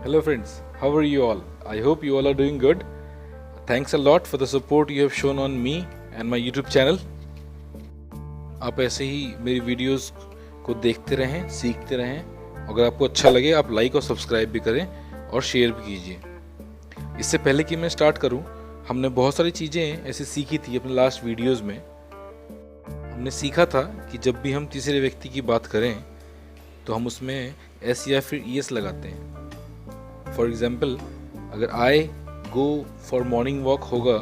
Hello friends, how are you all? I hope you all are doing good. Thanks a lot for the support you have shown on me and my YouTube channel. आप ऐसे ही मेरी videos को देखते रहें, सीखते रहें। अगर आपको अच्छा लगे आप लाइक और सब्सक्राइब भी करें और शेयर भी कीजिए। इससे पहले कि मैं स्टार्ट करूं, हमने बहुत सारी चीज़ें ऐसे सीखी थी अपने लास्ट वीडियोस में। हमने सीखा था कि जब भी हम तीसरे व्यक्ति की बात करें तो हम उसमें एस या फिर ईएस लगाते हैं। फॉर एग्जाम्पल, अगर आई गो फॉर मॉर्निंग वॉक होगा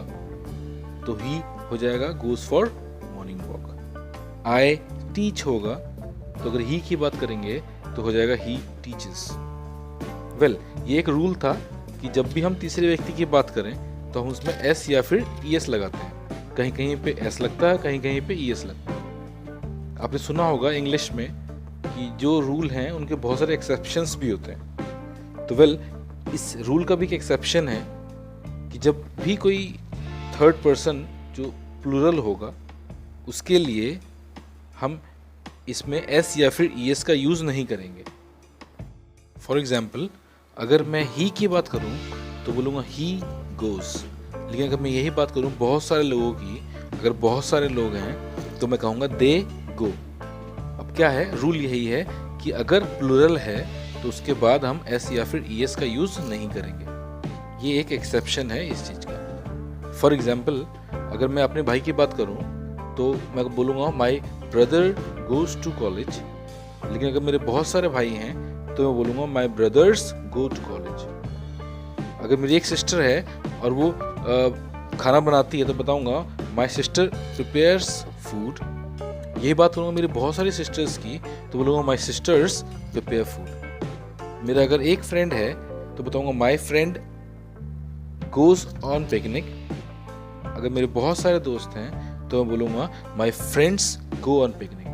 तो ही हो जाएगा goes for morning walk. I teach होगा तो अगर ही की बात करेंगे तो हो जाएगा ही टीचेस। वेल, ये एक रूल था कि जब भी हम तीसरे व्यक्ति की बात करें तो हम उसमें एस या फिर ईएस लगाते हैं। कहीं कहीं पे एस लगता है, कहीं कहीं पे ईएस लगता है। आपने सुना होगा इंग्लिश में कि जो रूल हैं उनके बहुत सारे एक्सेप्शंस भी होते हैं। तो वेल, इस रूल का भी एक एक्सेप्शन है कि जब भी कोई थर्ड पर्सन जो प्लूरल होगा उसके लिए हम इसमें एस या फिर ईएस का यूज़ नहीं करेंगे। फॉर एग्जाम्पल, अगर मैं ही की बात करूं तो बोलूँगा ही गोज़, लेकिन अगर मैं यही बात करूं बहुत सारे लोगों की, अगर बहुत सारे लोग हैं तो मैं कहूँगा दे गो। अब क्या है, रूल यही है कि अगर प्लूरल है तो उसके बाद हम एस या फिर ईएस का यूज़ नहीं करेंगे। ये एक एक्सेप्शन है इस चीज़ का। फॉर एग्जाम्पल, अगर मैं अपने भाई की बात करूं तो मैं बोलूँगा my brother goes to college, लेकिन अगर मेरे बहुत सारे भाई हैं तो मैं बोलूँगा माई ब्रदर्स गो टू कॉलेज। अगर मेरी एक सिस्टर है और वो खाना बनाती है तो बताऊँगा माई सिस्टर प्रिपेयर्स फूड। यही बात करूँगा मेरी बहुत सारी सिस्टर्स की तो बोलूँगा माई सिस्टर्स प्रिपेयर फूड। मेरा अगर एक फ्रेंड है तो बताऊँगा my friend goes on picnic. अगर मेरे बहुत सारे दोस्त हैं तो मैं बोलूँगा my friends go on picnic.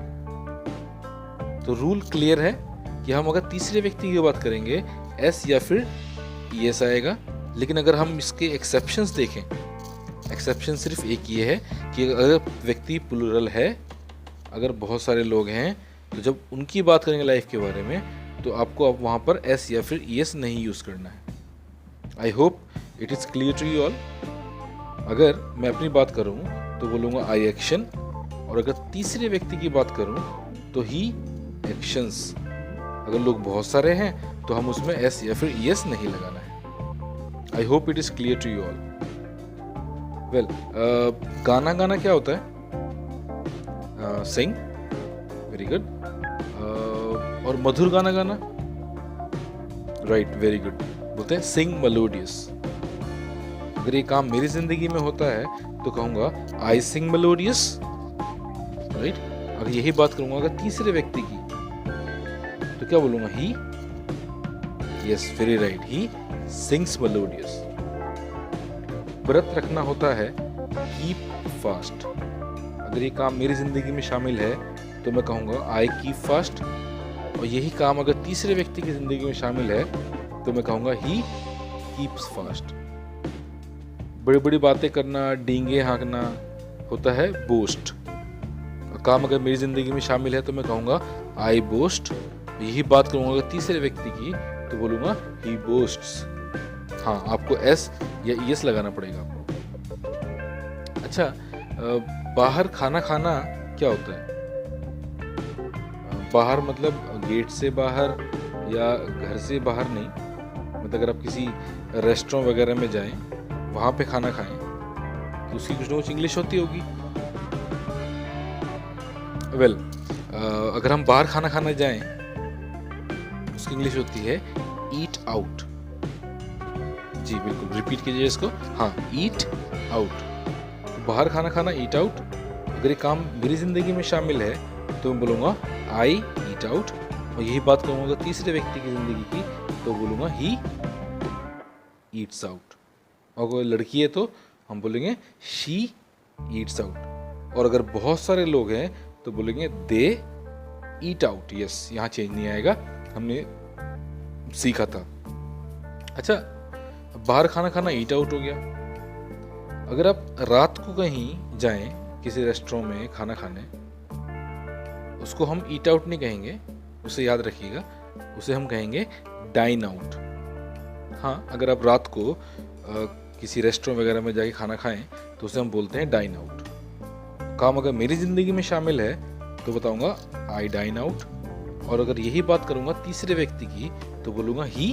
तो रूल क्लियर है कि हम अगर तीसरे व्यक्ति की बात करेंगे एस या फिर ईएस आएगा। लेकिन अगर हम इसके एक्सेप्शंस देखें, एक्सेप्शन सिर्फ एक ये है कि अगर व्यक्ति प्लूरल है, अगर बहुत सारे लोग हैं, तो जब उनकी बात करेंगे लाइफ के बारे में तो आपको अब वहाँ पर एस या फिर ईएस नहीं यूज़ करना है। I hope it is clear to you all. अगर मैं अपनी बात करूँ तो बोलूँगा आई एक्शन, और अगर तीसरे व्यक्ति की बात करूँ तो ही एक्शंस। अगर लोग बहुत सारे हैं तो हम उसमें एस या फिर ईएस नहीं लगाना है। I hope it is clear to you all. Well, गाना गाना क्या होता है? सिंग। Very good. और मधुर गाना गाना? Right, very good. बोलते हैं सिंग मेलोडियस। अगर ये काम मेरी जिंदगी में होता है तो कहूँगा आई सिंग मेलोडियस, राइट। अगर यही बात करूँगा अगर तीसरे व्यक्ति की तो क्या बोलूँगा? He. Yes, very right, he sings melodious. व्रत रखना होता है कीप फास्ट। अगर ये काम मेरी जिंदगी में शामिल है तो मैं कहूँगा आई कीप फास्ट, और यही काम अगर तीसरे व्यक्ति की जिंदगी में शामिल है तो मैं कहूँगा ही कीप्स फास्ट। बड़ी बड़ी बातें करना, डींगे हाँकना होता है बोस्ट। काम अगर मेरी जिंदगी में शामिल है तो मैं कहूँगा आई बोस्ट। यही बात करूँगा अगर तीसरे व्यक्ति की तो बोलूँगा ही बोस्ट्स। हाँ, आपको एस या ईएस लगाना पड़ेगा आपको। अच्छा, बाहर खाना खाना क्या होता है? बाहर मतलब गेट से बाहर या घर से बाहर नहीं, मतलब अगर आप किसी रेस्टोरेंट वगैरह में जाएं, वहाँ पे खाना खाएं तो उसकी कुछ ना कुछ इंग्लिश होती होगी। वेल, अगर हम बाहर खाना खाने जाएं उसकी इंग्लिश होती है ईट आउट। जी बिल्कुल, रिपीट कीजिए इसको। हाँ, ईट आउट। बाहर खाना खाना ईट आउट। अगर ये काम मेरी ज़िंदगी में शामिल है तो मैं बोलूँगा आई ईट आउट, और यही बात करूँगा तीसरे व्यक्ति की ज़िंदगी की तो बोलूँगा ही ईट्स आउट। और अगर लड़की है तो हम बोलेंगे शी ईट्स आउट, और अगर बहुत सारे लोग हैं तो बोलेंगे दे ईट आउट। यस, यहाँ चेंज नहीं आएगा, हमने सीखा था। अच्छा, बाहर खाना खाना ईट आउट हो गया। अगर आप रात को कहीं जाएं किसी रेस्टोरेंट में खाना खाने, उसको हम ईट आउट नहीं कहेंगे, उसे याद रखिएगा, उसे हम कहेंगे डाइन आउट। हाँ, अगर आप रात को किसी रेस्टोरेंट वगैरह में जाके खाना खाएं तो उसे हम बोलते हैं डाइन आउट। काम अगर मेरी ज़िंदगी में शामिल है तो बताऊंगा आई डाइन आउट। और अगर यही बात करूंगा तीसरे व्यक्ति की तो बोलूंगा ही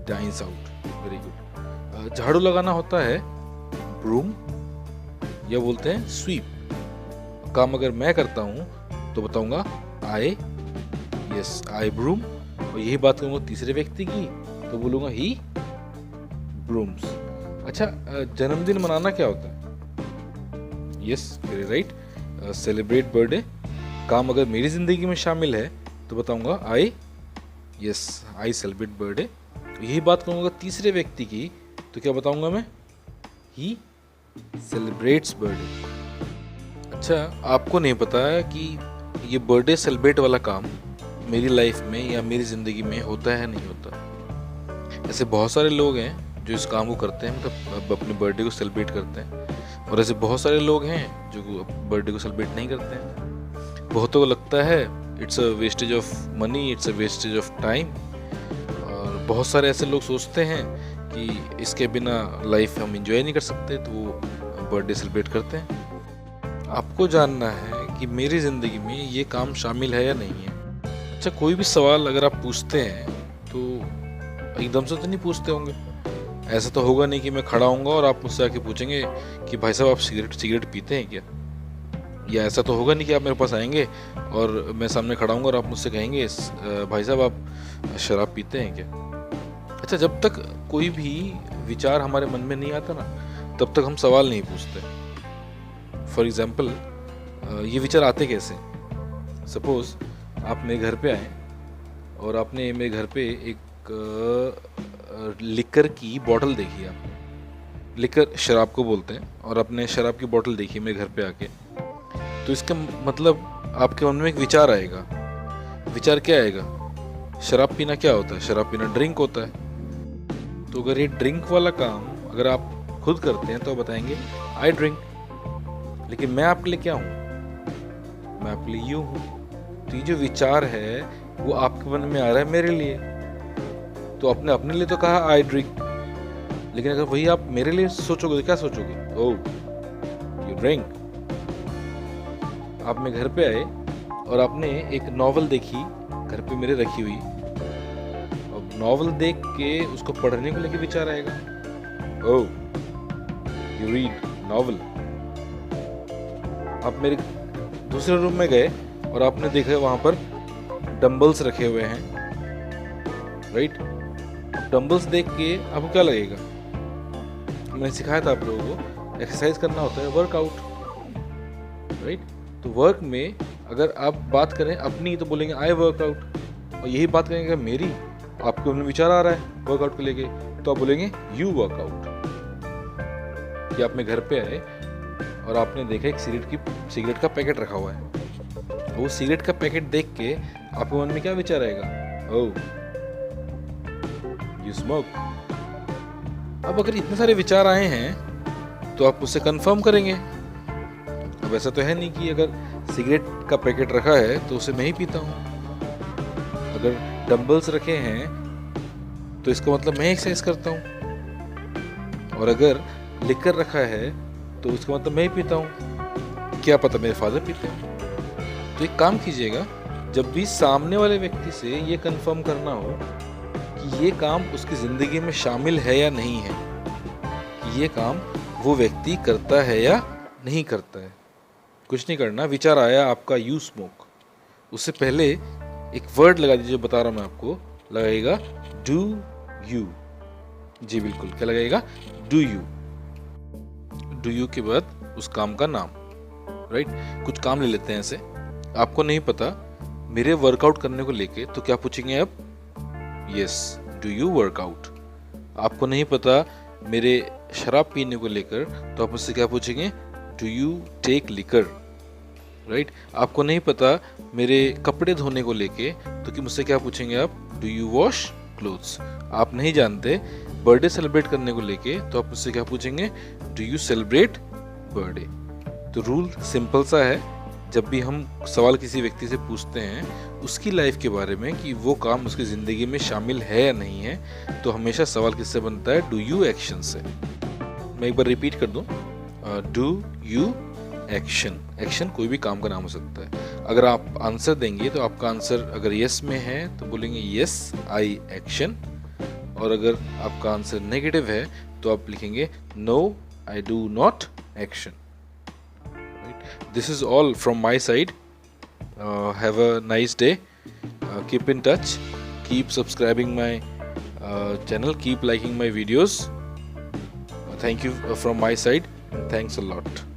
डाइन्स आउट। Very good. झाड़ू लगाना होता है ब्रूम या बोलते हैं स्वीप। काम अगर मैं करता हूं तो बताऊंगा आई ब्रूम। और यही बात करूंगा तीसरे व्यक्ति की तो बोलूंगा ही ब्रूम्स। अच्छा, जन्मदिन मनाना क्या होता है? Yes, very right, celebrate birthday. काम अगर मेरी जिंदगी में शामिल है तो बताऊंगा आई सेलिब्रेट बर्थडे। तो यही बात करूंगा तीसरे व्यक्ति की तो क्या बताऊंगा मैं? ही सेलिब्रेट्स बर्थडे। अच्छा, आपको नहीं पता है कि ये बर्थडे सेलिब्रेट वाला काम मेरी लाइफ में या मेरी ज़िंदगी में होता है नहीं होता। ऐसे बहुत सारे लोग हैं जो इस काम को करते हैं, मतलब अपने बर्थडे को सेलिब्रेट करते हैं, और ऐसे बहुत सारे लोग हैं जो बर्थडे को सेलिब्रेट नहीं करते हैं। बहुतों को लगता है it's a wastage of money, it's a wastage of time, और बहुत सारे ऐसे लोग सोचते हैं कि इसके बिना लाइफ हम इंजॉय नहीं कर सकते, तो वो बर्थडे सेलिब्रेट करते हैं। आपको जानना है कि मेरी ज़िंदगी में ये काम शामिल है या नहीं है। अच्छा, कोई भी सवाल अगर आप पूछते हैं तो एकदम से तो नहीं पूछते होंगे। ऐसा तो होगा नहीं कि मैं खड़ा होऊंगा और आप मुझसे आके पूछेंगे कि भाई साहब आप सिगरेट पीते हैं क्या? या ऐसा तो होगा नहीं कि आप मेरे पास आएंगे और मैं सामने खड़ा हूँगा और आप मुझसे कहेंगे भाई साहब आप शराब पीते हैं क्या? अच्छा, जब तक कोई भी विचार हमारे मन में नहीं आता ना, तब तक हम सवाल नहीं पूछते। फॉर एग्जाम्पल, ये विचार आते कैसे? सपोज आप मेरे घर पे आए और आपने मेरे घर पे एक लिकर की बोतल देखी। आपने लिकर शराब को बोलते हैं, और आपने शराब की बोतल देखी मेरे घर पे आके, तो इसका मतलब आपके मन में एक विचार आएगा। विचार क्या आएगा? शराब पीना क्या होता है? शराब पीना ड्रिंक होता है। तो अगर ये ड्रिंक वाला काम अगर आप खुद करते हैं तो बताएंगे आई ड्रिंक। लेकिन मैं आपके लिए क्या हूँ? मैं आपके लिए यूँ हूँ। तो ये जो विचार है वो आपके मन में आ रहा है मेरे लिए, तो आपने अपने लिए तो कहा आई ड्रिंक, लेकिन अगर वही आप मेरे लिए सोचोगे तो क्या सोचोगे? ओह, यू ड्रिंक। आप मेरे घर पे आए और आपने एक नॉवल देखी घर पे मेरे रखी हुई, और नॉवल देख के उसको पढ़ने को लेके विचार आएगा, ओह यू रीड नॉवल। आप मेरे दूसरे रूम में गए और आपने देखा वहां पर डंबल्स रखे हुए हैं, राइट? डंबल्स देख के आपको क्या लगेगा? मैंने सिखाया था आप लोगों को, एक्सरसाइज करना होता है वर्कआउट, राइट? तो वर्क में अगर आप बात करें अपनी तो बोलेंगे आई वर्कआउट, और यही बात करेंगे मेरी, आपके मन में विचार आ रहा है वर्कआउट को लेके, तो आप बोलेंगे यू वर्कआउट। कि आप मेरे घर पे आए और आपने देखा एक सिगरेट का पैकेट रखा हुआ है, वो सिगरेट का पैकेट देख के आपके मन में क्या विचार आएगा? Oh you smoke. अब अगर इतने सारे विचार आए हैं तो आप उससे कंफर्म करेंगे। अब ऐसा तो है नहीं कि अगर सिगरेट का पैकेट रखा है तो उसे मैं ही पीता हूँ। अगर डंबल्स रखे हैं तो इसका मतलब मैं एक्सरसाइज करता हूँ, और अगर लिकर रखा है तो उसका मतलब मैं ही पीता हूँ। क्या पता मेरे फादर पीते हैं। तो एक काम कीजिएगा, जब भी सामने वाले व्यक्ति से ये कंफर्म करना हो कि ये काम उसकी ज़िंदगी में शामिल है या नहीं है, कि ये काम वो व्यक्ति करता है या नहीं करता है, कुछ नहीं करना। विचार आया आपका यू स्मोक, उससे पहले एक वर्ड लगा दीजिए, बता रहा हूँ मैं आपको, लगाएगा डू यू। जी बिल्कुल, क्या लगाएगा? Do you. डू यू के बाद उस काम का नाम, राइट? कुछ काम ले लेते हैं ऐसे, आपको नहीं पता मेरे वर्कआउट करने को लेके, तो क्या पूछेंगे आप? Yes, do you workout. आपको नहीं पता मेरे शराब पीने को लेकर, तो आप उससे क्या पूछेंगे? Do you take liquor, right? आपको नहीं पता मेरे कपड़े धोने को लेके, तो कि मुझसे क्या पूछेंगे आप? Do you wash clothes. आप नहीं जानते बर्थडे सेलिब्रेट करने को लेके, तो आप मुझसे क्या पूछेंगे? Do you celebrate birthday. तो रूल सिंपल सा है, जब भी हम सवाल किसी व्यक्ति से पूछते हैं उसकी लाइफ के बारे में कि वो काम उसकी ज़िंदगी में शामिल है या नहीं है, तो हमेशा सवाल किससे बनता है? डू यू एक्शन से। मैं एक बार रिपीट कर दूं, डू यू एक्शन। एक्शन कोई भी काम का नाम हो सकता है। अगर आप आंसर देंगे तो आपका आंसर अगर यस में है तो बोलेंगे यस आई एक्शन, और अगर आपका आंसर नेगेटिव है तो आप लिखेंगे no I do not action. This is all from my side. Have a nice day. Keep in touch. Keep subscribing my channel. Keep liking my videos. Thank you from my side. Thanks a lot.